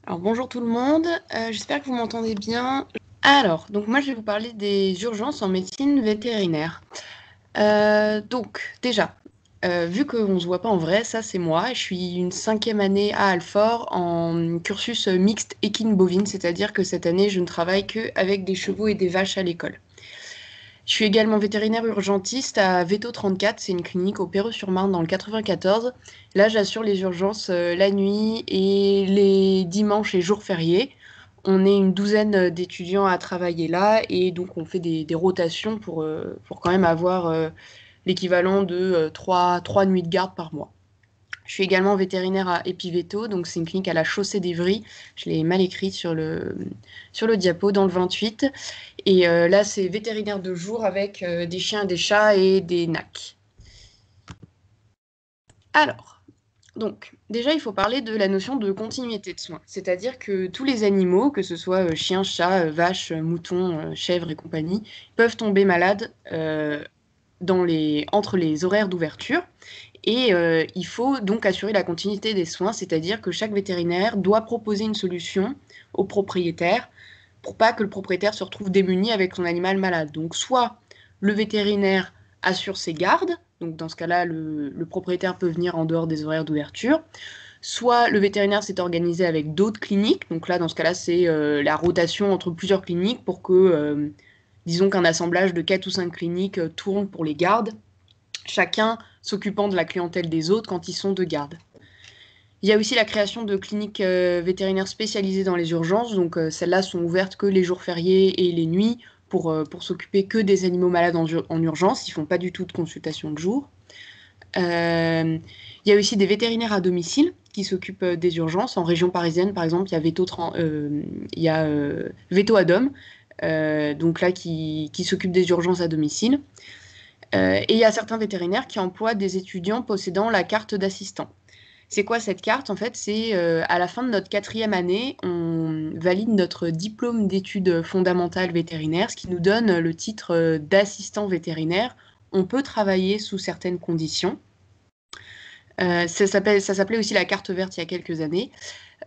Alors bonjour tout le monde, j'espère que vous m'entendez bien. Alors, donc moi je vais vous parler des urgences en médecine vétérinaire. Donc déjà, vu qu'on ne se voit pas en vrai, ça c'est moi. Je suis une 5e année à Alfort en cursus mixte équine-bovine, c'est-à-dire que cette année je ne travaille qu'avec des chevaux et des vaches à l'école. Je suis également vétérinaire urgentiste à Veto 34, c'est une clinique au Perreux-sur-Marne dans le 94. Là, j'assure les urgences la nuit et les dimanches et jours fériés. On est une douzaine d'étudiants à travailler là et donc on fait des rotations pour quand même avoir l'équivalent de trois nuits de garde par mois. Je suis également vétérinaire à Epiveto, donc c'est une clinique à la Chaussée d'Evry. Je l'ai mal écrit sur le diapo dans le 28. Et là, c'est vétérinaire de jour avec des chiens, des chats et des nacs. Alors, donc, déjà, il faut parler de la notion de continuité de soins. C'est-à-dire que tous les animaux, que ce soit chiens, chats, vaches, moutons, chèvres et compagnie, peuvent tomber malades entre les horaires d'ouverture. Et il faut donc assurer la continuité des soins, c'est-à-dire que chaque vétérinaire doit proposer une solution au propriétaire pour pas que le propriétaire se retrouve démuni avec son animal malade. Donc soit le vétérinaire assure ses gardes, donc dans ce cas-là, le propriétaire peut venir en dehors des horaires d'ouverture, soit le vétérinaire s'est organisé avec d'autres cliniques, donc là, dans ce cas-là, c'est la rotation entre plusieurs cliniques pour que, disons qu'un assemblage de 4 ou 5 cliniques tourne pour les gardes, chacun s'occupant de la clientèle des autres quand ils sont de garde. Il y a aussi la création de cliniques vétérinaires spécialisées dans les urgences, donc celles-là sont ouvertes que les jours fériés et les nuits pour s'occuper que des animaux malades en urgence, ils font pas du tout de consultation de jour. Il y a aussi des vétérinaires à domicile qui s'occupent des urgences. En région parisienne, par exemple, il y a Veto Adom, donc là qui s'occupe des urgences à domicile. Et il y a certains vétérinaires qui emploient des étudiants possédant la carte d'assistant. C'est quoi cette carte? En fait, c'est à la fin de notre 4e année, on valide notre diplôme d'études fondamentales vétérinaires, ce qui nous donne le titre d'assistant vétérinaire. On peut travailler sous certaines conditions. Ça s'appelait aussi la carte verte il y a quelques années.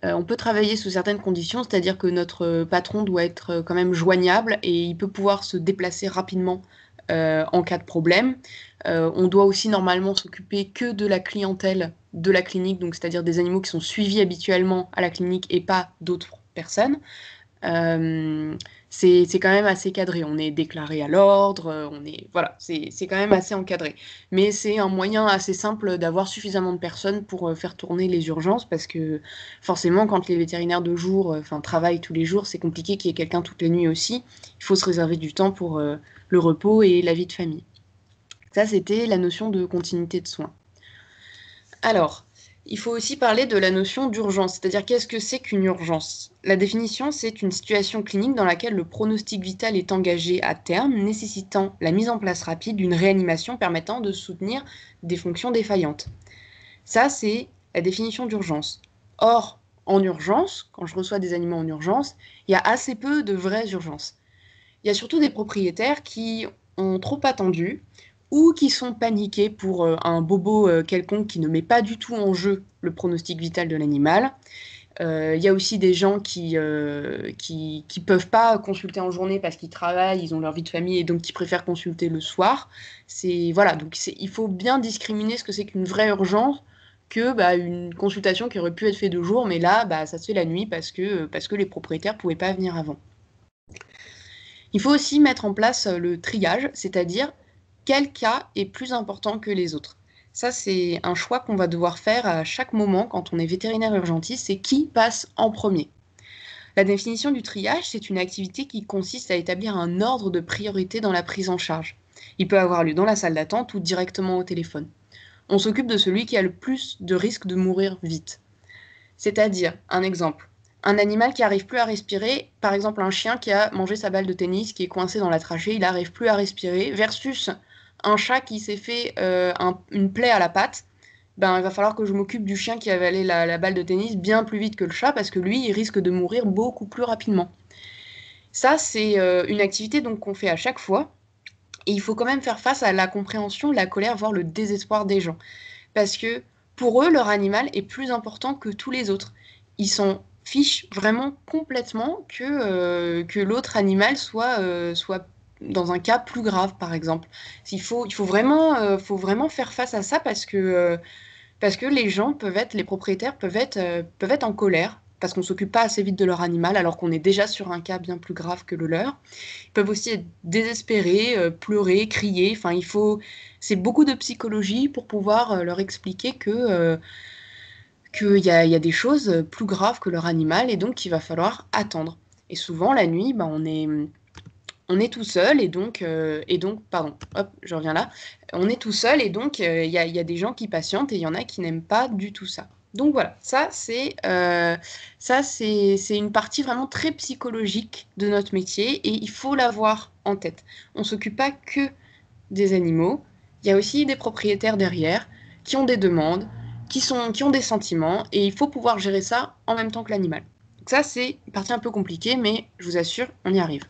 On peut travailler sous certaines conditions, c'est-à-dire que notre patron doit être quand même joignable et il peut pouvoir se déplacer rapidement en cas de problème. On doit aussi normalement s'occuper que de la clientèle de la clinique, donc c'est-à-dire des animaux qui sont suivis habituellement à la clinique et pas d'autres personnes. Euh, c'est quand même assez cadré. On est déclaré à l'ordre, voilà, c'est quand même assez encadré. Mais c'est un moyen assez simple d'avoir suffisamment de personnes pour faire tourner les urgences parce que forcément, quand les vétérinaires de jour, travaillent tous les jours, c'est compliqué qu'il y ait quelqu'un toutes les nuits aussi. Il faut se réserver du temps pour le repos et la vie de famille. Ça, c'était la notion de continuité de soins. Alors, il faut aussi parler de la notion d'urgence, c'est-à-dire qu'est-ce que c'est qu'une urgence? La définition, c'est une situation clinique dans laquelle le pronostic vital est engagé à terme, nécessitant la mise en place rapide d'une réanimation permettant de soutenir des fonctions défaillantes. Ça, c'est la définition d'urgence. Or, en urgence, quand je reçois des animaux en urgence, il y a assez peu de vraies urgences. Il y a surtout des propriétaires qui ont trop attendu ou qui sont paniqués pour un bobo quelconque qui ne met pas du tout en jeu le pronostic vital de l'animal. Il y a aussi des gens qui peuvent pas consulter en journée parce qu'ils travaillent, ils ont leur vie de famille et donc qui préfèrent consulter le soir. Voilà, donc il faut bien discriminer ce que c'est qu'une vraie urgence que une consultation qui aurait pu être faite de jour, mais là, ça se fait la nuit parce que les propriétaires pouvaient pas venir avant. Il faut aussi mettre en place le triage, c'est-à-dire quel cas est plus important que les autres. Ça, c'est un choix qu'on va devoir faire à chaque moment quand on est vétérinaire urgentiste, c'est qui passe en premier. La définition du triage, c'est une activité qui consiste à établir un ordre de priorité dans la prise en charge. Il peut avoir lieu dans la salle d'attente ou directement au téléphone. On s'occupe de celui qui a le plus de risques de mourir vite. C'est-à-dire, un exemple, un animal qui n'arrive plus à respirer, par exemple un chien qui a mangé sa balle de tennis, qui est coincé dans la trachée, il n'arrive plus à respirer, versus un chat qui s'est fait une plaie à la patte, il va falloir que je m'occupe du chien qui a avalé la balle de tennis bien plus vite que le chat, parce que lui, il risque de mourir beaucoup plus rapidement. Ça, c'est une activité donc qu'on fait à chaque fois, et il faut quand même faire face à la compréhension, la colère, voire le désespoir des gens. Parce que pour eux, leur animal est plus important que tous les autres. Ils sont fiche vraiment complètement que l'autre animal soit dans un cas plus grave, par exemple. Il faut vraiment faire face à ça parce que les propriétaires peuvent être en colère parce qu'on ne s'occupe pas assez vite de leur animal alors qu'on est déjà sur un cas bien plus grave que le leur. Ils peuvent aussi être désespérés, pleurer, crier. Enfin, c'est beaucoup de psychologie pour pouvoir leur expliquer qu'il y a des choses plus graves que leur animal et donc qu'il va falloir attendre. Et souvent, la nuit, bah, on est tout seul pardon, hop, je reviens là. On est tout seul et donc il y a des gens qui patientent et il y en a qui n'aiment pas du tout ça. Donc voilà, c'est une partie vraiment très psychologique de notre métier et il faut l'avoir en tête. On ne s'occupe pas que des animaux, il y a aussi des propriétaires derrière qui ont des demandes, qui ont des sentiments et il faut pouvoir gérer ça en même temps que l'animal. Donc ça, c'est une partie un peu compliquée, mais je vous assure, on y arrive.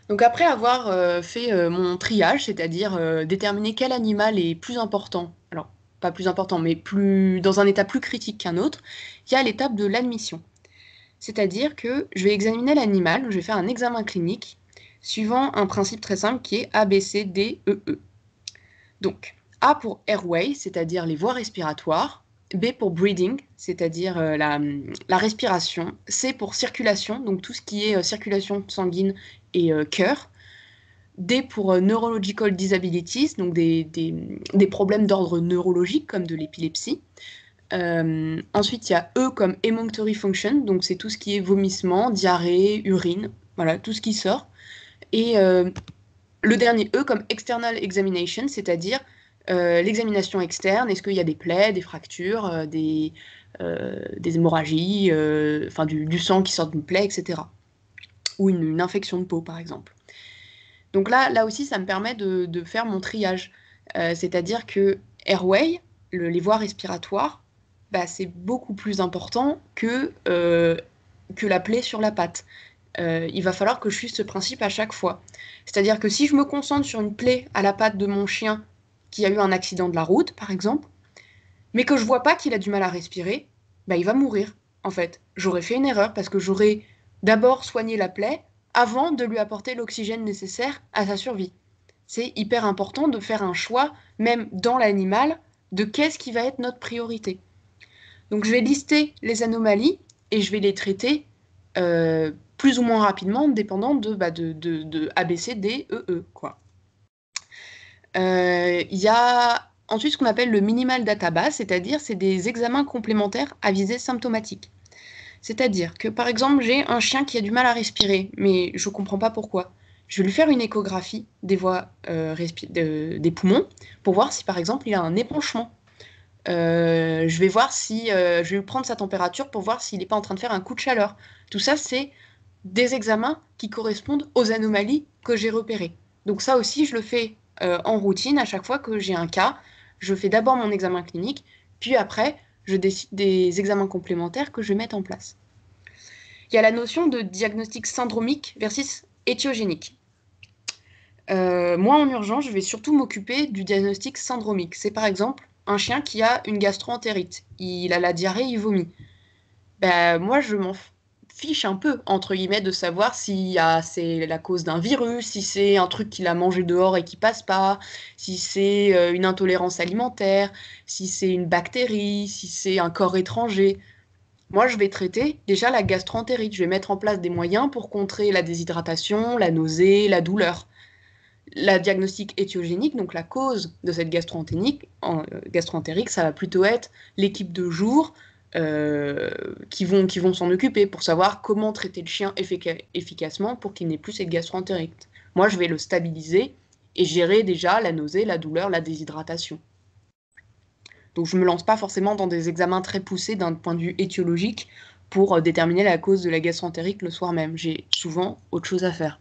Donc après avoir fait mon triage, c'est-à-dire déterminer quel animal est plus important, alors pas plus important, mais dans un état plus critique qu'un autre, il y a l'étape de l'admission. C'est-à-dire que je vais examiner l'animal, je vais faire un examen clinique suivant un principe très simple qui est A, B, C, D, E, E. Donc A pour airway, c'est-à-dire les voies respiratoires, B pour breathing, c'est-à-dire la respiration, C pour circulation, donc tout ce qui est circulation sanguine et cœur, D pour neurological disabilities, donc des problèmes d'ordre neurologique comme de l'épilepsie. Ensuite, il y a E comme emunctory function, donc c'est tout ce qui est vomissement, diarrhée, urine, voilà, tout ce qui sort. Et le dernier E comme external examination, c'est-à-dire l'examination externe, est-ce qu'il y a des plaies, des fractures, des hémorragies, enfin du sang qui sort d'une plaie, etc. Ou une infection de peau, par exemple. Donc là aussi, ça me permet de faire mon triage. C'est-à-dire que airway, les voies respiratoires, bah, c'est beaucoup plus important que la plaie sur la patte. Il va falloir que je suive ce principe à chaque fois. C'est-à-dire que si je me concentre sur une plaie à la patte de mon chien qui a eu un accident de la route, par exemple, mais que je vois pas qu'il a du mal à respirer, bah, il va mourir, en fait. J'aurais fait une erreur parce que j'aurais d'abord soigné la plaie avant de lui apporter l'oxygène nécessaire à sa survie. C'est hyper important de faire un choix, même dans l'animal, de qu'est-ce qui va être notre priorité. Donc je vais lister les anomalies et je vais les traiter plus ou moins rapidement, dépendant de A, B, C, D, E, E, quoi. Il y a ensuite ce qu'on appelle le minimal database, c'est-à-dire c'est des examens complémentaires à visée symptomatique. C'est-à-dire que par exemple j'ai un chien qui a du mal à respirer, mais je ne comprends pas pourquoi. Je vais lui faire une échographie des voies des poumons pour voir si par exemple il a un épanchement. Je vais lui prendre sa température pour voir s'il n'est pas en train de faire un coup de chaleur. Tout ça, c'est des examens qui correspondent aux anomalies que j'ai repérées. Donc ça aussi, je le fais en routine à chaque fois que j'ai un cas. Je fais d'abord mon examen clinique, puis après, je décide des examens complémentaires que je vais mettre en place. Il y a la notion de diagnostic syndromique versus étiogénique. Moi, en urgence, je vais surtout m'occuper du diagnostic syndromique. C'est par exemple un chien qui a une gastro-entérite. Il a la diarrhée, il vomit. Ben, moi, je m'en fiche un peu, entre guillemets, de savoir si c'est la cause d'un virus, si c'est un truc qu'il a mangé dehors et qui passe pas, si c'est une intolérance alimentaire, si c'est une bactérie, si c'est un corps étranger. Moi, je vais traiter déjà la gastro-entérite. Je vais mettre en place des moyens pour contrer la déshydratation, la nausée, la douleur. La diagnostic étiogénique, donc la cause de cette gastro-entérique, ça va plutôt être l'équipe de jour qui vont s'en occuper pour savoir comment traiter le chien efficacement pour qu'il n'ait plus cette gastro-entérite. Moi, je vais le stabiliser et gérer déjà la nausée, la douleur, la déshydratation. Donc je ne me lance pas forcément dans des examens très poussés d'un point de vue étiologique pour déterminer la cause de la gastro-entérite le soir même. J'ai souvent autre chose à faire.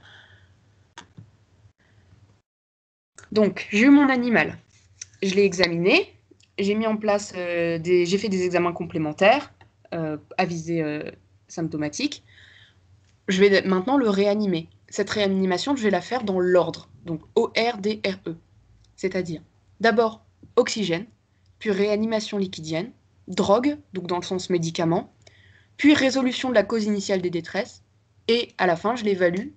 Donc, j'ai eu mon animal. Je l'ai examiné. J'ai mis en place j'ai fait des examens complémentaires à visée symptomatique. Je vais maintenant le réanimer. Cette réanimation, je vais la faire dans l'ordre. Donc ORDRE. C'est-à-dire d'abord oxygène, puis réanimation liquidienne, drogue, donc dans le sens médicament, puis résolution de la cause initiale des détresses, et à la fin, je l'évalue,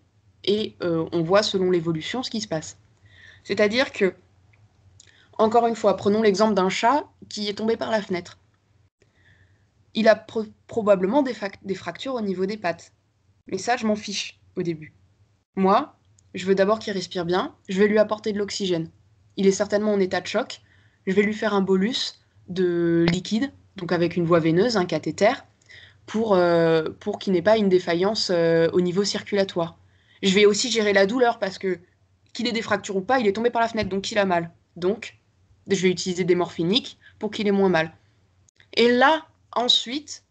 et on voit selon l'évolution ce qui se passe. C'est-à-dire que, encore une fois, prenons l'exemple d'un chat qui est tombé par la fenêtre. Il a probablement des fractures au niveau des pattes. Mais ça, je m'en fiche au début. Moi, je veux d'abord qu'il respire bien, je vais lui apporter de l'oxygène. Il est certainement en état de choc, je vais lui faire un bolus de liquide, donc avec une voie veineuse, un cathéter, pour qu'il n'ait pas une défaillance au niveau circulatoire. Je vais aussi gérer la douleur parce que, qu'il ait des fractures ou pas, il est tombé par la fenêtre, donc il a mal. Donc, je vais utiliser des morphiniques pour qu'il ait moins mal. Et là, ensuite,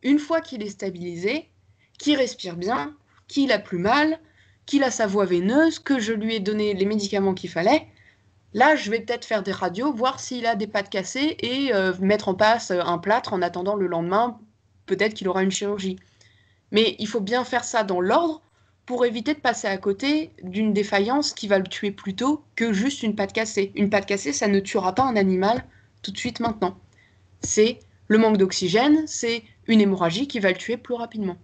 une fois qu'il est stabilisé, qu'il respire bien, qu'il a plus mal, qu'il a sa voie veineuse, que je lui ai donné les médicaments qu'il fallait, là, je vais peut-être faire des radios, voir s'il a des pattes cassées et mettre en place un plâtre en attendant le lendemain, peut-être qu'il aura une chirurgie. Mais il faut bien faire ça dans l'ordre pour éviter de passer à côté d'une défaillance qui va le tuer plus tôt que juste une patte cassée. Une patte cassée, ça ne tuera pas un animal tout de suite maintenant. C'est le manque d'oxygène, c'est une hémorragie qui va le tuer plus rapidement.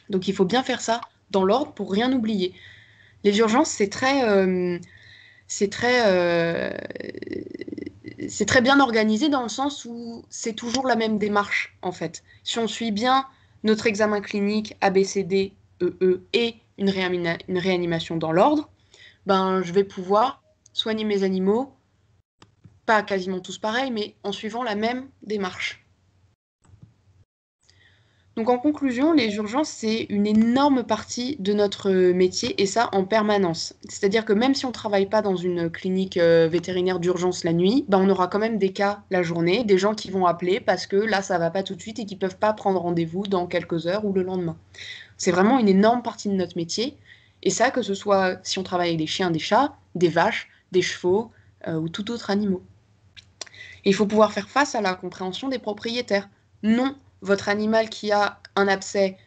Donc il faut bien faire ça dans l'ordre pour rien oublier. Les urgences, c'est très bien organisé dans le sens où c'est toujours la même démarche, en fait. Si on suit bien notre examen clinique ABCD, EE et une réanimation dans l'ordre, ben, je vais pouvoir soigner mes animaux, pas quasiment tous pareils, mais en suivant la même démarche. Donc en conclusion, les urgences, c'est une énorme partie de notre métier et ça en permanence. C'est-à-dire que même si on ne travaille pas dans une clinique vétérinaire d'urgence la nuit, ben on aura quand même des cas la journée, des gens qui vont appeler parce que là, ça ne va pas tout de suite et qui ne peuvent pas prendre rendez-vous dans quelques heures ou le lendemain. C'est vraiment une énorme partie de notre métier. Et ça, que ce soit si on travaille avec des chiens, des chats, des vaches, des chevaux ou tout autre animal. Et il faut pouvoir faire face à la compréhension des propriétaires. Non, votre animal qui a un abcès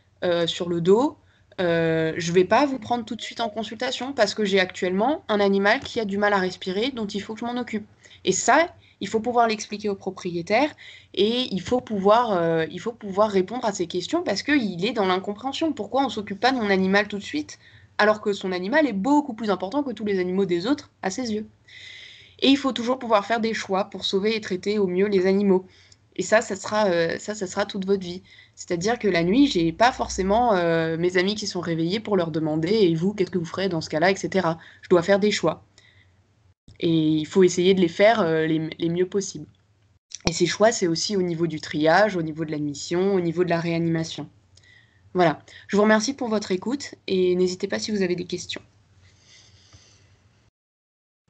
sur le dos, je ne vais pas vous prendre tout de suite en consultation parce que j'ai actuellement un animal qui a du mal à respirer dont il faut que je m'en occupe. Et ça, il faut pouvoir l'expliquer au propriétaire et il faut pouvoir répondre à ces questions parce qu'il est dans l'incompréhension. Pourquoi on ne s'occupe pas de mon animal tout de suite alors que son animal est beaucoup plus important que tous les animaux des autres à ses yeux. Et il faut toujours pouvoir faire des choix pour sauver et traiter au mieux les animaux. Et ça sera toute votre vie. C'est-à-dire que la nuit, j'ai pas forcément mes amis qui sont réveillés pour leur demander et vous, qu'est-ce que vous ferez dans ce cas-là, etc. Je dois faire des choix. Et il faut essayer de les faire les mieux possibles. Et ces choix, c'est aussi au niveau du triage, au niveau de l'admission, au niveau de la réanimation. Voilà. Je vous remercie pour votre écoute et n'hésitez pas si vous avez des questions.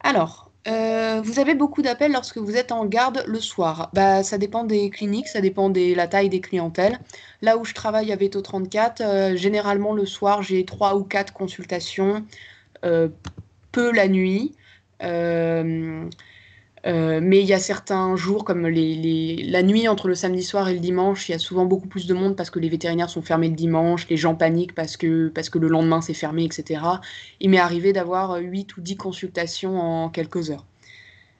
Alors, vous avez beaucoup d'appels lorsque vous êtes en garde le soir. Bah, ça dépend des cliniques, ça dépend de la taille des clientèles. Là où je travaille à Veto 34, généralement le soir, j'ai 3 ou 4 consultations, peu la nuit. Mais il y a certains jours, comme la nuit entre le samedi soir et le dimanche, il y a souvent beaucoup plus de monde parce que les vétérinaires sont fermés le dimanche, les gens paniquent parce que le lendemain c'est fermé, etc. Il m'est arrivé d'avoir 8 ou 10 consultations en quelques heures.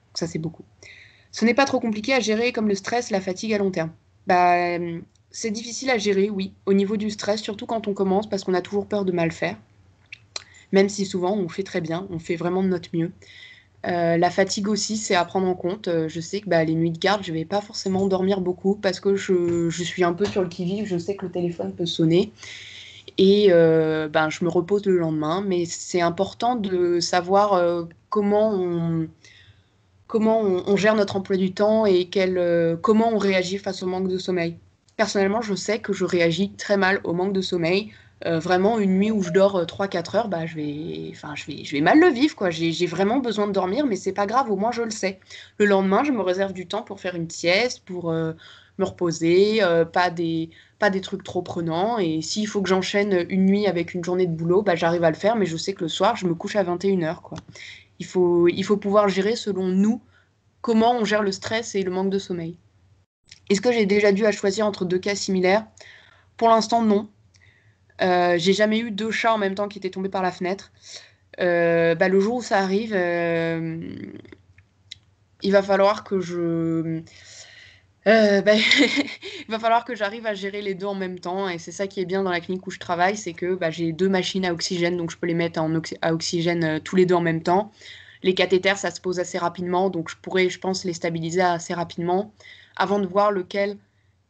Donc ça, c'est beaucoup. Ce n'est pas trop compliqué à gérer comme le stress, la fatigue à long terme. Bah, c'est difficile à gérer, oui, au niveau du stress, surtout quand on commence, parce qu'on a toujours peur de mal faire. Même si souvent on fait très bien, on fait vraiment de notre mieux. La fatigue aussi, c'est à prendre en compte. Je sais que les nuits de garde, je vais pas forcément dormir beaucoup parce que je suis un peu sur le qui-vive. Je sais que le téléphone peut sonner et je me repose le lendemain. Mais c'est important de savoir comment on gère notre emploi du temps et comment on réagit face au manque de sommeil. Personnellement, je sais que je réagis très mal au manque de sommeil. Vraiment, une nuit où je dors 3-4 heures, je vais mal le vivre, quoi. J'ai vraiment besoin de dormir, mais c'est pas grave, au moins je le sais. Le lendemain, je me réserve du temps pour faire une sieste, pour me reposer, pas des trucs trop prenants. Et s'il faut que j'enchaîne une nuit avec une journée de boulot, j'arrive à le faire, mais je sais que le soir, je me couche à 21 heures, quoi. Il faut pouvoir gérer selon nous comment on gère le stress et le manque de sommeil. Est-ce que j'ai déjà dû à choisir entre deux cas similaires? Pour l'instant, non. J'ai jamais eu deux chats en même temps qui étaient tombés par la fenêtre. Le jour où ça arrive, il va falloir que Bah, il va falloir que j'arrive à gérer les 2 en même temps et c'est ça qui est bien dans la clinique où je travaille, c'est que, bah, j'ai 2 machines à oxygène, donc je peux les mettre à oxygène, tous les 2 en même temps. Les cathéters, ça se pose assez rapidement, donc je pourrais, je pense, les stabiliser assez rapidement avant de voir lequel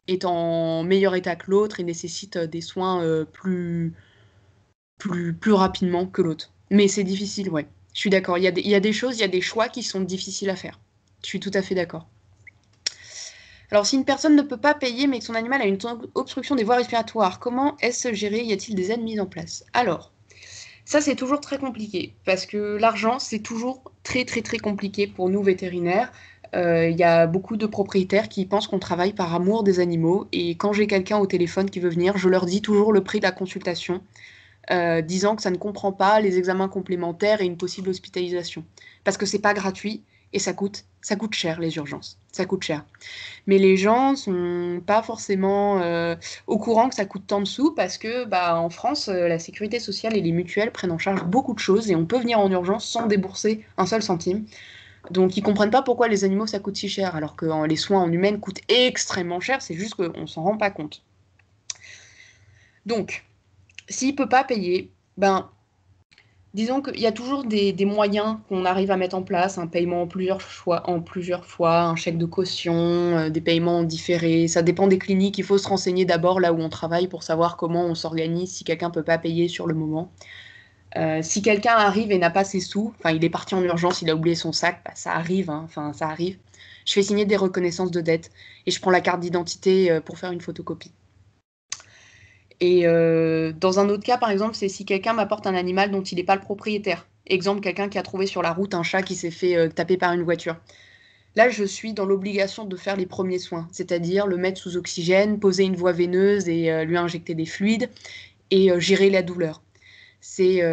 est en meilleur état que l'autre et nécessite, des soins, plus rapidement que l'autre. Mais c'est difficile, ouais. Je suis d'accord. Il y a des choses, il y a des choix qui sont difficiles à faire. Je suis tout à fait d'accord. Alors, si une personne ne peut pas payer, mais que son animal a une obstruction des voies respiratoires, comment est-ce géré? Y a-t-il des aides mises en place? Alors, ça, c'est toujours très compliqué, parce que l'argent, c'est toujours très, très, très compliqué pour nous vétérinaires. Il y a beaucoup de propriétaires qui pensent qu'on travaille par amour des animaux, et quand j'ai quelqu'un au téléphone qui veut venir, je leur dis toujours le prix de la consultation, disant que ça ne comprend pas les examens complémentaires et une possible hospitalisation. Parce que c'est pas gratuit, et ça coûte cher, les urgences. Ça coûte cher. Mais les gens sont pas forcément au courant que ça coûte tant de sous parce que bah, en France, la sécurité sociale et les mutuelles prennent en charge beaucoup de choses et on peut venir en urgence sans débourser un seul centime. Donc ils comprennent pas pourquoi les animaux ça coûte si cher alors que les soins en humaine coûtent extrêmement cher, c'est juste qu'on s'en rend pas compte. Donc, s'il peut pas payer, ben disons qu'il y a toujours des moyens qu'on arrive à mettre en place, un paiement en plusieurs fois, un chèque de caution, des paiements différés. Ça dépend des cliniques. Il faut se renseigner d'abord là où on travaille pour savoir comment on s'organise si quelqu'un ne peut pas payer sur le moment. Si quelqu'un arrive et n'a pas ses sous, enfin il est parti en urgence, il a oublié son sac, bah, ça arrive, hein, enfin ça arrive. Je fais signer des reconnaissances de dette et je prends la carte d'identité pour faire une photocopie. Et dans un autre cas, par exemple, c'est si quelqu'un m'apporte un animal dont il n'est pas le propriétaire. Exemple, quelqu'un qui a trouvé sur la route un chat qui s'est fait taper par une voiture. Là, je suis dans l'obligation de faire les premiers soins, c'est-à-dire le mettre sous oxygène, poser une voie veineuse et lui injecter des fluides et gérer la douleur. C'est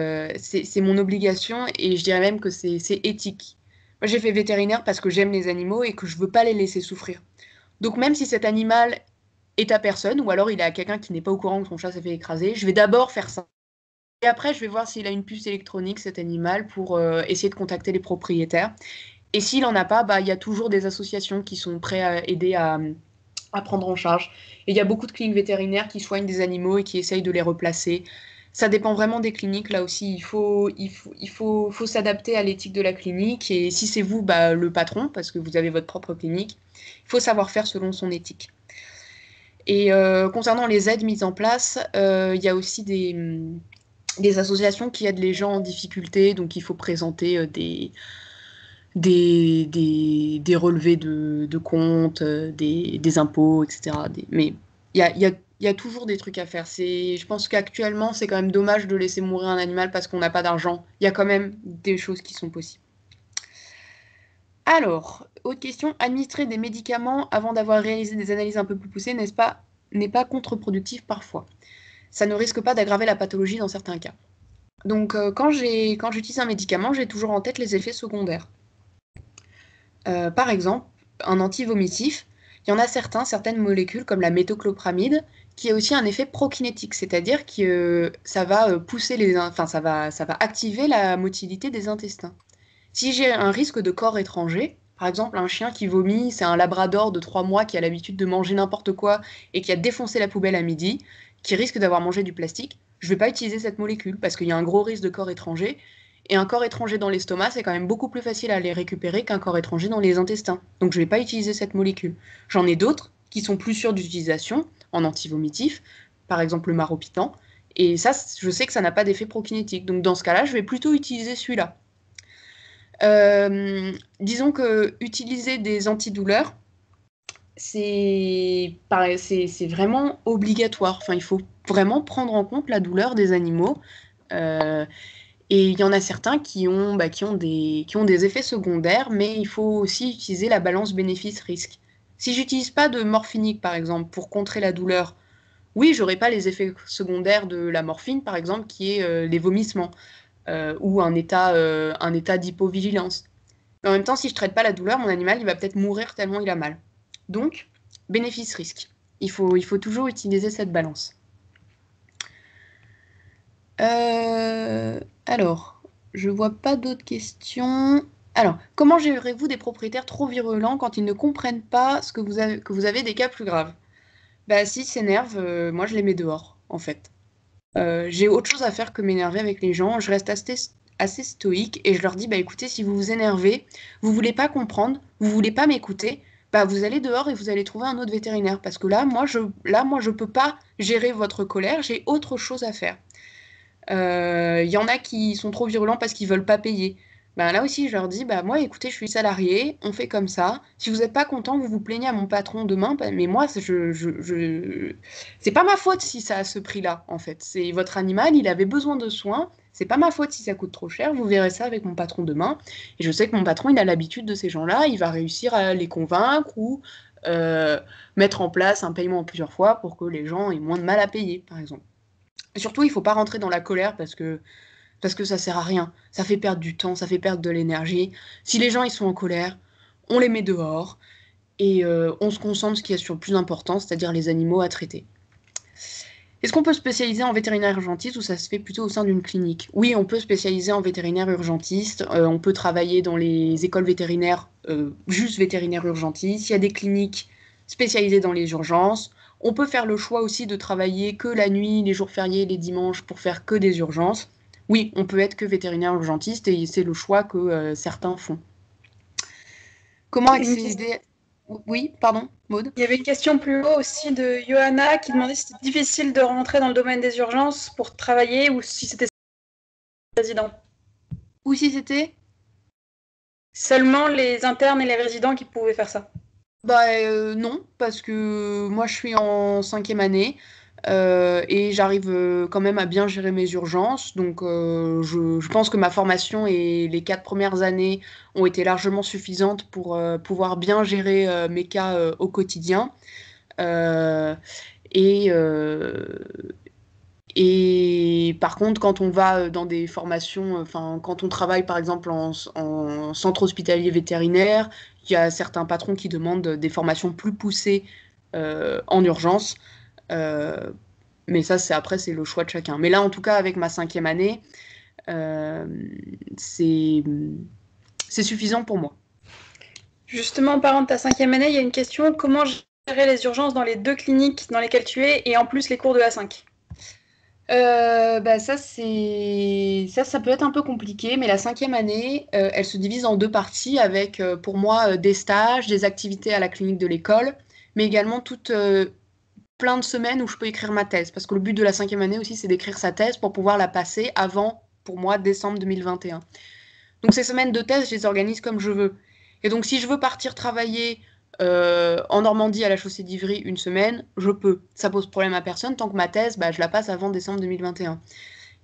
mon obligation et je dirais même que c'est éthique. Moi, j'ai fait vétérinaire parce que j'aime les animaux et que je veux pas les laisser souffrir. Donc même si cet animal est à personne, ou alors il est à quelqu'un qui n'est pas au courant que son chat s'est fait écraser, je vais d'abord faire ça. Et après, je vais voir s'il a une puce électronique, cet animal, pour essayer de contacter les propriétaires. Et s'il en a pas, bah, il y a toujours des associations qui sont prêtes à aider à prendre en charge. Et il y a beaucoup de cliniques vétérinaires qui soignent des animaux et qui essayent de les replacer. Ça dépend vraiment des cliniques. Là aussi, faut s'adapter à l'éthique de la clinique. Et si c'est vous, bah, le patron, parce que vous avez votre propre clinique, il faut savoir faire selon son éthique. Et concernant les aides mises en place, il y a aussi des associations qui aident les gens en difficulté. Donc, il faut présenter des relevés de comptes, des impôts, etc. Mais il y a toujours des trucs à faire. Je pense qu'actuellement, c'est quand même dommage de laisser mourir un animal parce qu'on n'a pas d'argent. Il y a quand même des choses qui sont possibles. Alors, autre question, administrer des médicaments avant d'avoir réalisé des analyses un peu plus poussées, n'est pas contre-productif parfois. Ça ne risque pas d'aggraver la pathologie dans certains cas. Donc, quand j'utilise un médicament, j'ai toujours en tête les effets secondaires. Par exemple, un antivomitif, il y en a certaines molécules comme la méthoclopramide, qui a aussi un effet prokinétique, c'est-à-dire que ça va pousser enfin, ça va activer la motilité des intestins. Si j'ai un risque de corps étranger, par exemple un chien qui vomit, c'est un labrador de 3 mois qui a l'habitude de manger n'importe quoi et qui a défoncé la poubelle à midi, qui risque d'avoir mangé du plastique, je ne vais pas utiliser cette molécule parce qu'il y a un gros risque de corps étranger. Et un corps étranger dans l'estomac, c'est quand même beaucoup plus facile à les récupérer qu'un corps étranger dans les intestins. Donc je ne vais pas utiliser cette molécule. J'en ai d'autres qui sont plus sûrs d'utilisation en antivomitif, par exemple le maropitant. Et ça, je sais que ça n'a pas d'effet prokinétique. Donc dans ce cas-là, je vais plutôt utiliser celui-là. Disons que utiliser des antidouleurs, c'est vraiment obligatoire. Enfin, il faut vraiment prendre en compte la douleur des animaux. Euh, et il y en a certains qui ont des effets secondaires, mais il faut aussi utiliser la balance bénéfice-risque. Si j'utilise pas de morphinique, par exemple, pour contrer la douleur, oui, j'aurai pas les effets secondaires de la morphine, par exemple, qui est les vomissements ou un état d'hypovigilance. Mais en même temps, si je traite pas la douleur, mon animal, il va peut-être mourir tellement il a mal. Donc, bénéfice-risque. Il faut toujours utiliser cette balance. Alors, je vois pas d'autres questions. Alors, comment gérez-vous des propriétaires trop virulents quand ils ne comprennent pas que vous avez des cas plus graves? Bah, s'ils s'énervent, moi je les mets dehors, en fait. J'ai autre chose à faire que m'énerver avec les gens. Je reste assez stoïque et je leur dis, bah écoutez, si vous vous énervez, vous voulez pas comprendre, vous voulez pas m'écouter, bah vous allez dehors et vous allez trouver un autre vétérinaire. Parce que moi, je peux pas gérer votre colère, j'ai autre chose à faire. Y en a qui sont trop virulents parce qu'ils veulent pas payer. Ben là aussi, je leur dis, bah moi, écoutez, je suis salarié, on fait comme ça. Si vous n'êtes pas content, vous vous plaignez à mon patron demain. Mais moi, c'est pas ma faute si ça a ce prix-là, en fait. C'est votre animal, il avait besoin de soins. C'est pas ma faute si ça coûte trop cher. Vous verrez ça avec mon patron demain. Et je sais que mon patron, il a l'habitude de ces gens-là. Il va réussir à les convaincre ou euh, mettre en place un paiement en plusieurs fois pour que les gens aient moins de mal à payer, par exemple. Et surtout, il faut pas rentrer dans la colère parce que ça sert à rien. Ça fait perdre du temps, ça fait perdre de l'énergie. Si les gens ils sont en colère, on les met dehors et on se concentre sur ce qui est sur le plus important, c'est-à-dire les animaux à traiter. Est-ce qu'on peut spécialiser en vétérinaire urgentiste ou ça se fait plutôt au sein d'une clinique? Oui, on peut spécialiser en vétérinaire urgentiste. On peut travailler dans les écoles vétérinaires, juste vétérinaire urgentiste. Il y a des cliniques spécialisées dans les urgences. On peut faire le choix aussi de travailler que la nuit, les jours fériés, les dimanches pour faire que des urgences. Oui, on peut être que vétérinaire urgentiste et c'est le choix que certains font. Comment accéder... Oui, pardon, Maud? Il y avait une question plus haut aussi de Johanna qui demandait si c'était difficile de rentrer dans le domaine des urgences pour travailler ou si c'était résident. Ou si c'était... Seulement les internes et les résidents qui pouvaient faire ça. Bah non, parce que moi je suis en 5e année et j'arrive quand même à bien gérer mes urgences. Donc je pense que ma formation et les 4 premières années ont été largement suffisantes pour pouvoir bien gérer mes cas au quotidien. Euh, et, euh, et par contre, quand on va dans des formations, enfin, quand on travaille par exemple en centre hospitalier vétérinaire, il y a certains patrons qui demandent des formations plus poussées en urgence. Euh, mais ça, c'est le choix de chacun. Mais là, en tout cas, avec ma 5e année, euh, c'est c'est suffisant pour moi. Justement, en parlant de ta 5e année, il y a une question, comment gérer les urgences dans les 2 cliniques dans lesquelles tu es et en plus les cours de A5? Bah ça peut être un peu compliqué, mais la 5e année, elle se divise en 2 parties avec, pour moi, des stages, des activités à la clinique de l'école, mais également plein de semaines où je peux écrire ma thèse, parce que le but de la 5e année aussi, c'est d'écrire sa thèse pour pouvoir la passer avant, pour moi, décembre 2021. Donc ces semaines de thèse, je les organise comme je veux. Et donc si je veux partir travailler en Normandie à la Chaussée d'Ivry une semaine, je peux. Ça pose problème à personne tant que ma thèse, bah, je la passe avant décembre 2021.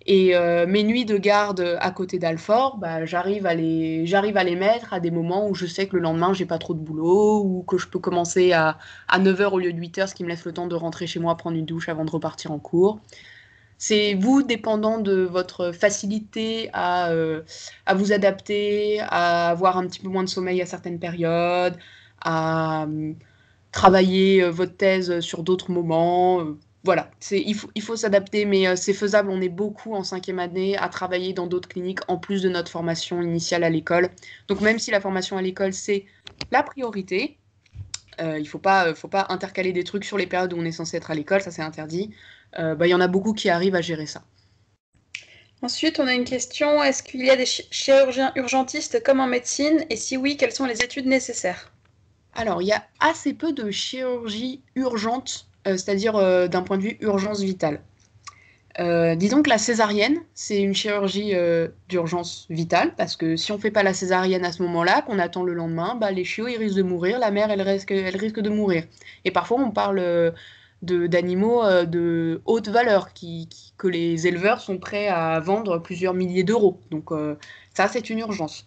Et mes nuits de garde à côté d'Alfort, bah, j'arrive à les mettre à des moments où je sais que le lendemain, j'ai pas trop de boulot ou que je peux commencer à 9h au lieu de 8h, ce qui me laisse le temps de rentrer chez moi, prendre une douche avant de repartir en cours. C'est vous, dépendant de votre facilité à vous adapter, à avoir un petit peu moins de sommeil à certaines périodes, à travailler votre thèse sur d'autres moments. Voilà, il faut s'adapter, mais c'est faisable. On est beaucoup en 5e année à travailler dans d'autres cliniques en plus de notre formation initiale à l'école. Donc même si la formation à l'école, c'est la priorité, il faut pas intercaler des trucs sur les périodes où on est censé être à l'école, ça c'est interdit. Bah, y en a beaucoup qui arrivent à gérer ça. Ensuite, on a une question, est-ce qu'il y a des chirurgiens urgentistes comme en médecine et si oui, quelles sont les études nécessaires? Alors, il y a assez peu de chirurgie urgente, c'est-à-dire d'un point de vue urgence vitale. Disons que la césarienne, c'est une chirurgie d'urgence vitale, parce que si on ne fait pas la césarienne à ce moment-là, qu'on attend le lendemain, bah, les chiots ils risquent de mourir, la mère elle risque de mourir. Et parfois on parle d'animaux de haute valeur que les éleveurs sont prêts à vendre plusieurs milliers d'euros. Donc ça c'est une urgence.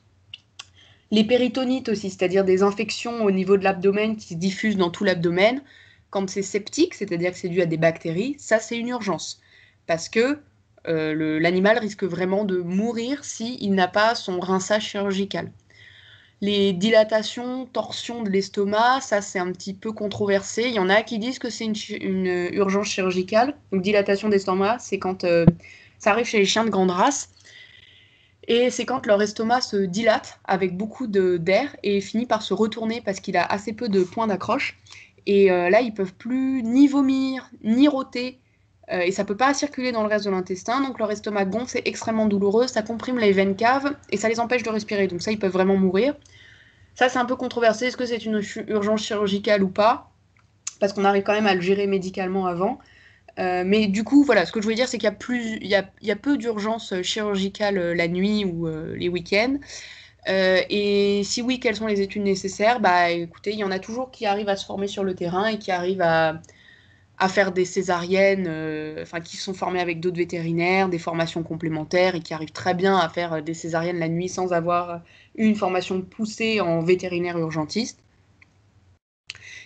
Les péritonites aussi, c'est-à-dire des infections au niveau de l'abdomen qui se diffusent dans tout l'abdomen, quand c'est septique, c'est-à-dire que c'est dû à des bactéries, ça c'est une urgence. Parce que l'animal risque vraiment de mourir s'il n'a pas son rinçage chirurgical. Les dilatations, torsions de l'estomac, ça c'est un petit peu controversé. Il y en a qui disent que c'est une urgence chirurgicale. Donc dilatation d'estomac, c'est quand ça arrive chez les chiens de grande race. Et c'est quand leur estomac se dilate avec beaucoup d'air et finit par se retourner parce qu'il a assez peu de points d'accroche. Et là, ils peuvent plus ni vomir, ni rôter. Et ça peut pas circuler dans le reste de l'intestin. Donc leur estomac gonfle, c'est extrêmement douloureux. Ça comprime les veines caves et ça les empêche de respirer. Donc ça, ils peuvent vraiment mourir. Ça, c'est un peu controversé. Est-ce que c'est une urgence chirurgicale ou pas? Parce qu'on arrive quand même à le gérer médicalement avant. Mais du coup, voilà, ce que je voulais dire, c'est qu'il y a il y a peu d'urgences chirurgicales la nuit ou les week-ends. Et si oui, quelles sont les études nécessaires? Bah, écoutez, il y en a toujours qui arrivent à se former sur le terrain et qui arrivent à faire des césariennes, enfin, qui sont formés avec d'autres vétérinaires, des formations complémentaires et qui arrivent très bien à faire des césariennes la nuit sans avoir eu une formation poussée en vétérinaire urgentiste.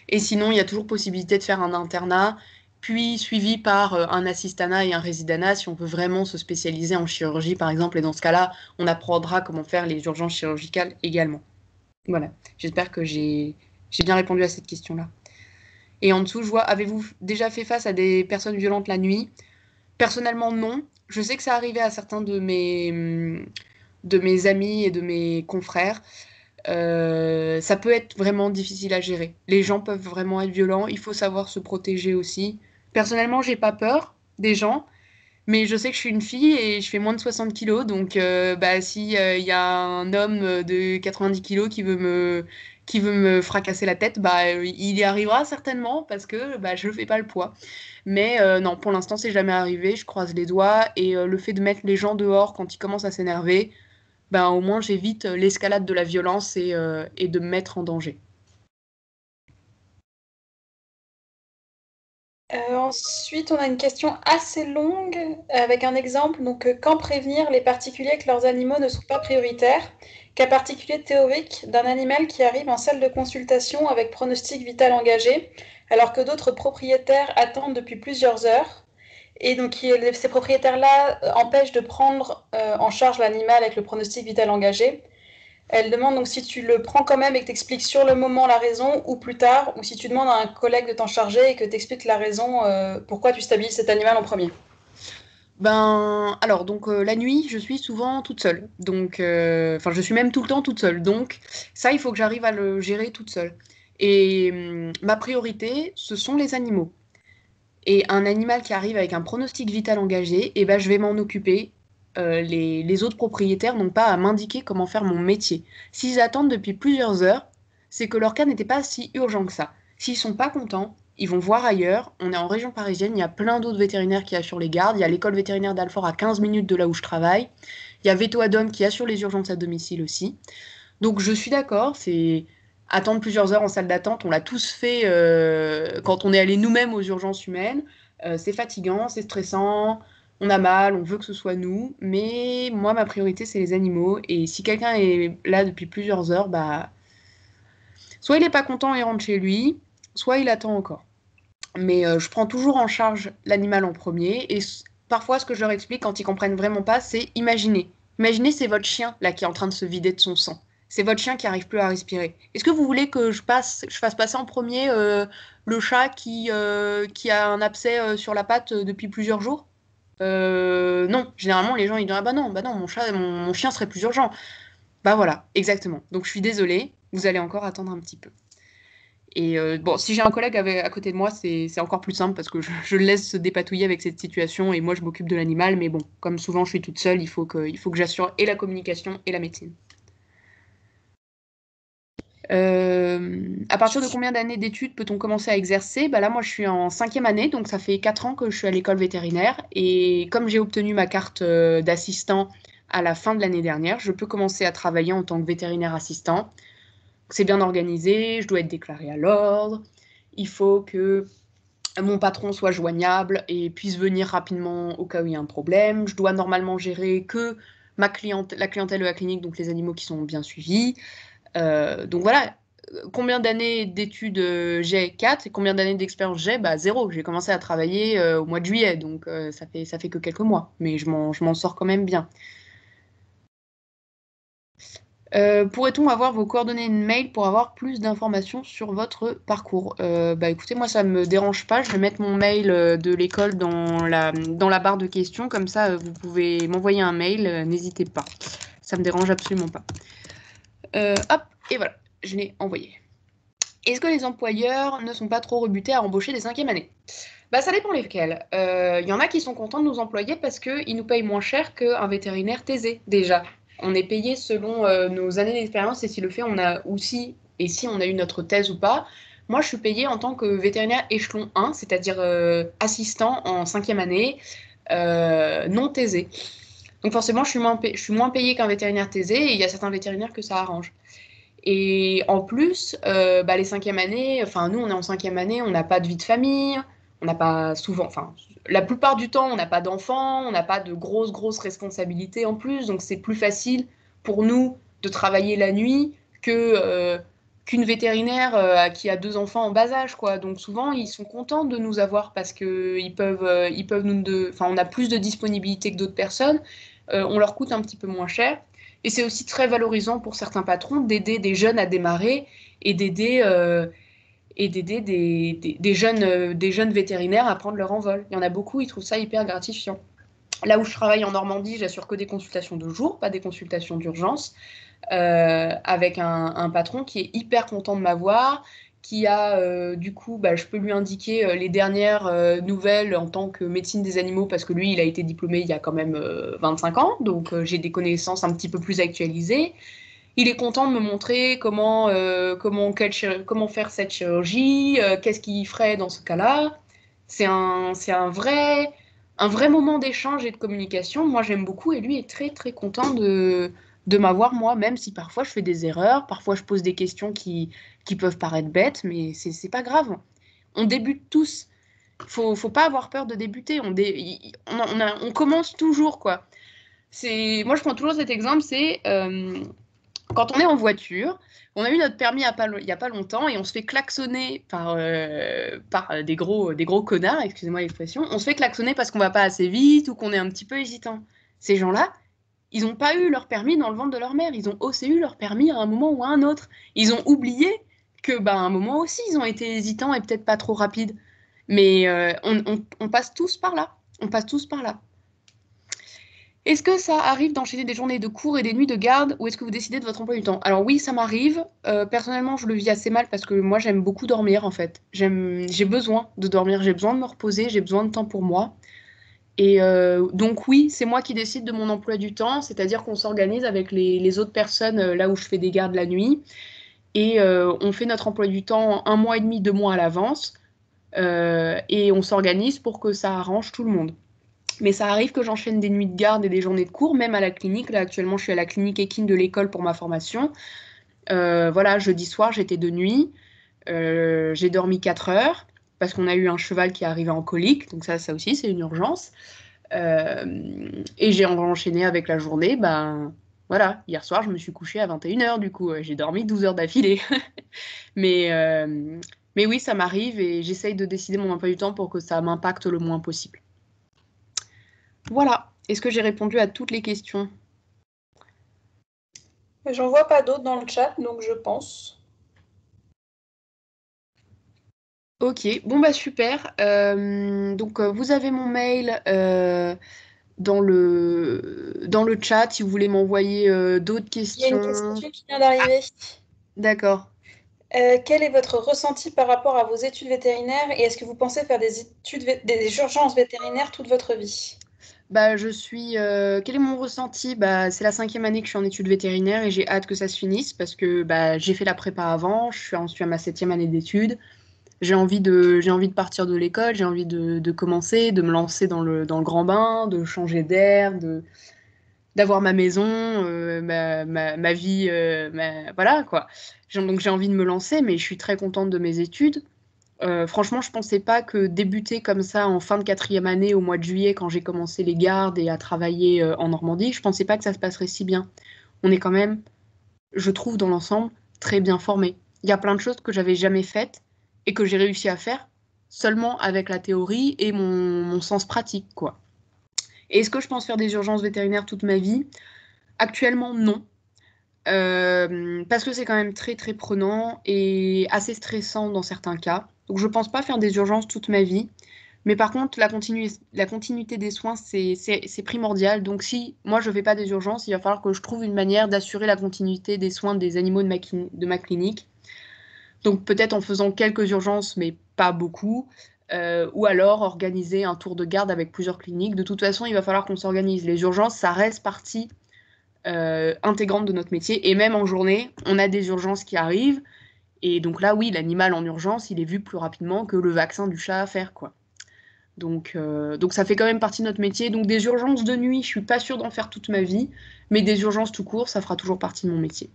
Et sinon, il y a toujours possibilité de faire un internat, puis suivi par un assistanat et un résidanat si on veut vraiment se spécialiser en chirurgie, par exemple. Et dans ce cas-là, on apprendra comment faire les urgences chirurgicales également. Voilà, j'espère que j'ai bien répondu à cette question-là. Et en dessous, je vois, avez-vous déjà fait face à des personnes violentes la nuit? Personnellement, non. Je sais que ça arrivait à certains de mes amis et de mes confrères. Ça peut être vraiment difficile à gérer. Les gens peuvent vraiment être violents, il faut savoir se protéger aussi. Personnellement, j'ai pas peur des gens, mais je sais que je suis une fille et je fais moins de 60 kilos, donc bah, si il y a un homme de 90 kilos qui veut me fracasser la tête, bah, il y arrivera certainement parce que bah, je fais pas le poids. Mais non, pour l'instant, c'est jamais arrivé, je croise les doigts, et le fait de mettre les gens dehors quand ils commencent à s'énerver, ben, au moins j'évite l'escalade de la violence et de me mettre en danger. Ensuite, on a une question assez longue avec un exemple. Donc, quand prévenir les particuliers que leurs animaux ne sont pas prioritaires? Cas particulier théorique d'un animal qui arrive en salle de consultation avec pronostic vital engagé, alors que d'autres propriétaires attendent depuis plusieurs heures. Et donc, ces propriétaires-là empêchent de prendre en charge l'animal avec le pronostic vital engagé. Elle demande donc si tu le prends quand même et que tu expliques sur le moment la raison ou plus tard, ou si tu demandes à un collègue de t'en charger et que tu expliques la raison pourquoi tu stabilises cet animal en premier. Ben, alors, donc la nuit, je suis souvent toute seule. Donc, enfin, je suis même tout le temps toute seule. Donc, ça, il faut que j'arrive à le gérer toute seule. Et ma priorité, ce sont les animaux. Et un animal qui arrive avec un pronostic vital engagé, eh ben, je vais m'en occuper. Les autres propriétaires n'ont pas à m'indiquer comment faire mon métier. S'ils attendent depuis plusieurs heures, c'est que leur cas n'était pas si urgent que ça. S'ils sont pas contents, ils vont voir ailleurs. On est en région parisienne, il y a plein d'autres vétérinaires qui assurent les gardes. Il y a l'école vétérinaire d'Alfort à 15 minutes de là où je travaille. Il y a Veto Adom qui assure les urgences à domicile aussi. Donc je suis d'accord, c'est attendre plusieurs heures en salle d'attente, on l'a tous fait quand on est allé nous-mêmes aux urgences humaines. C'est fatigant, c'est stressant, on a mal, on veut que ce soit nous, mais moi ma priorité c'est les animaux et si quelqu'un est là depuis plusieurs heures, bah soit il est pas content et rentre chez lui, soit il attend encore. Mais je prends toujours en charge l'animal en premier et parfois ce que je leur explique quand ils comprennent vraiment pas, c'est imaginer. Imaginez c'est votre chien là qui est en train de se vider de son sang. C'est votre chien qui arrive plus à respirer. Est-ce que vous voulez que je fasse passer en premier le chat qui a un abcès sur la patte depuis plusieurs jours? Non, généralement les gens ils disent ah bah non, mon chien serait plus urgent. Bah voilà, exactement. Donc je suis désolée, vous allez encore attendre un petit peu. Et bon, si j'ai un collègue à côté de moi, c'est encore plus simple parce que je le laisse se dépatouiller avec cette situation et moi je m'occupe de l'animal. Mais bon, comme souvent je suis toute seule, il faut que j'assure et la communication et la médecine. À partir de combien d'années d'études peut-on commencer à exercer? Bah là, moi je suis en cinquième année, donc ça fait 4 ans que je suis à l'école vétérinaire. Et comme j'ai obtenu ma carte d'assistant à la fin de l'année dernière, je peux commencer à travailler en tant que vétérinaire assistant. C'est bien organisé, je dois être déclarée à l'ordre. Il faut que mon patron soit joignable et puisse venir rapidement au cas où il y a un problème. Je dois normalement gérer que la clientèle de la clinique, donc les animaux qui sont bien suivis. Donc voilà, combien d'années d'études j'ai? 4. Et combien d'années d'expérience j'ai? Bah 0. J'ai commencé à travailler au mois de juillet, donc ça fait que quelques mois. Mais je m'en sors quand même bien. Pourrait-on avoir vos coordonnées de mail pour avoir plus d'informations sur votre parcours? Bah écoutez, moi ça me dérange pas, je vais mettre mon mail de l'école dans la barre de questions, comme ça vous pouvez m'envoyer un mail, n'hésitez pas. ça me dérange absolument pas. Hop, et voilà, je l'ai envoyé. Est-ce que les employeurs ne sont pas trop rebutés à embaucher des 5e années? Bah, ça dépend lesquels. Il y en a qui sont contents de nous employer parce qu'ils nous payent moins cher qu'un vétérinaire thésé, déjà. On est payé selon nos années d'expérience et si le fait on a aussi, et si on a eu notre thèse ou pas. Moi, je suis payée en tant que vétérinaire échelon 1, c'est-à-dire assistant en 5e année, non thésé. Donc forcément, je suis moins payée qu'un vétérinaire thésé et il y a certains vétérinaires que ça arrange. Et en plus, bah, les 5e années, enfin nous on est en 5e année, on n'a pas de vie de famille, on n'a pas souvent, enfin la plupart du temps on n'a pas d'enfants, on n'a pas de grosses responsabilités en plus, donc c'est plus facile pour nous de travailler la nuit que qu'une vétérinaire qui a 2 enfants en bas âge, quoi. Donc souvent ils sont contents de nous avoir parce que ils peuvent enfin on a plus de disponibilité que d'autres personnes, on leur coûte un petit peu moins cher. Et c'est aussi très valorisant pour certains patrons d'aider des jeunes à démarrer et d'aider des jeunes vétérinaires à prendre leur envol. Il y en a beaucoup, ils trouvent ça hyper gratifiant. Là où je travaille en Normandie, j'assure que des consultations de jour, pas des consultations d'urgence, avec un patron qui est hyper content de m'avoir, qui a, du coup, bah, je peux lui indiquer les dernières nouvelles en tant que médecine des animaux, parce que lui, il a été diplômé il y a quand même 25 ans, donc j'ai des connaissances un petit peu plus actualisées. Il est content de me montrer comment faire cette chirurgie, qu'est-ce qu'il ferait dans ce cas-là. C'est un vrai moment d'échange et de communication. Moi, j'aime beaucoup et lui est très content de m'avoir, moi, même si parfois je fais des erreurs, parfois je pose des questions qui peuvent paraître bêtes, mais c'est pas grave. On débute tous. Faut pas avoir peur de débuter. On commence toujours, quoi. Moi, je prends toujours cet exemple, c'est quand on est en voiture, on a eu notre permis il y a pas longtemps et on se fait klaxonner par des gros connards, excusez-moi l'expression. On se fait klaxonner parce qu'on va pas assez vite ou qu'on est un petit peu hésitant. Ces gens-là, ils n'ont pas eu leur permis dans le ventre de leur mère. Ils ont aussi eu leur permis à un moment ou à un autre. Ils ont oublié que, bah, à un moment aussi, ils ont été hésitants et peut-être pas trop rapides. Mais on passe tous par là. On passe tous par là. Est-ce que ça arrive d'enchaîner des journées de cours et des nuits de garde ou est-ce que vous décidez de votre emploi du temps? Alors oui, ça m'arrive. Personnellement, je le vis assez mal parce que moi, j'aime beaucoup dormir en fait. J'ai besoin de dormir, j'ai besoin de me reposer, j'ai besoin de temps pour moi. Et donc oui, c'est moi qui décide de mon emploi du temps, c'est-à-dire qu'on s'organise avec les autres personnes là où je fais des gardes la nuit et on fait notre emploi du temps 1 mois et demi, 2 mois à l'avance et on s'organise pour que ça arrange tout le monde. Mais ça arrive que j'enchaîne des nuits de garde et des journées de cours, même à la clinique. Là, actuellement, je suis à la clinique équine de l'école pour ma formation. Voilà, jeudi soir, j'étais de nuit. J'ai dormi 4 heures parce qu'on a eu un cheval qui est arrivé en colique. Donc ça aussi, c'est une urgence. Et j'ai enchaîné avec la journée. Ben, voilà, hier soir, je me suis couchée à 21 heures. Du coup, j'ai dormi 12 heures d'affilée. mais, mais oui, ça m'arrive et j'essaye de décider mon emploi du temps pour que ça m'impacte le moins possible. Voilà. Est-ce que j'ai répondu à toutes les questions? J'en vois pas d'autres dans le chat, donc je pense. Ok, bon bah super. Donc vous avez mon mail dans le chat si vous voulez m'envoyer d'autres Il y a une questions. question qui vient d'arriver. D'accord. Quel est votre ressenti par rapport à vos études vétérinaires et est-ce que vous pensez faire des urgences vétérinaires toute votre vie? Bah quel est mon ressenti? Bah c'est la 5e année que je suis en études vétérinaires et j'ai hâte que ça se finisse parce que bah j'ai fait la prépa avant, je suis à ma 7e année d'études. J'ai envie de partir de l'école, j'ai envie de commencer, de me lancer dans le grand bain, de changer d'air, d'avoir ma maison, ma vie, voilà quoi. Donc j'ai envie de me lancer, mais je suis très contente de mes études. Franchement, je pensais pas que débuter comme ça en fin de 4e année, au mois de juillet, quand j'ai commencé les gardes et à travailler en Normandie, je pensais pas que ça se passerait si bien. On est quand même, je trouve, dans l'ensemble, très bien formés. Il y a plein de choses que j'avais jamais faites et que j'ai réussi à faire seulement avec la théorie et mon sens pratique, quoi. Et est-ce que je pense faire des urgences vétérinaires toute ma vie? Actuellement, non. Parce que c'est quand même très prenant et assez stressant dans certains cas. Donc je pense pas faire des urgences toute ma vie. Mais par contre, la continuité des soins, c'est primordial. Donc si moi je fais pas des urgences, il va falloir que je trouve une manière d'assurer la continuité des soins des animaux de ma clinique. Donc peut-être en faisant quelques urgences, mais pas beaucoup. Ou alors organiser un tour de garde avec plusieurs cliniques. De toute façon, il va falloir qu'on s'organise. Les urgences, ça reste partie intégrante de notre métier. Et même en journée, on a des urgences qui arrivent. Et donc là, oui, l'animal en urgence, il est vu plus rapidement que le vaccin du chat à faire, quoi. Donc ça fait quand même partie de notre métier. Donc des urgences de nuit, je suis pas sûre d'en faire toute ma vie, mais des urgences tout court, ça fera toujours partie de mon métier.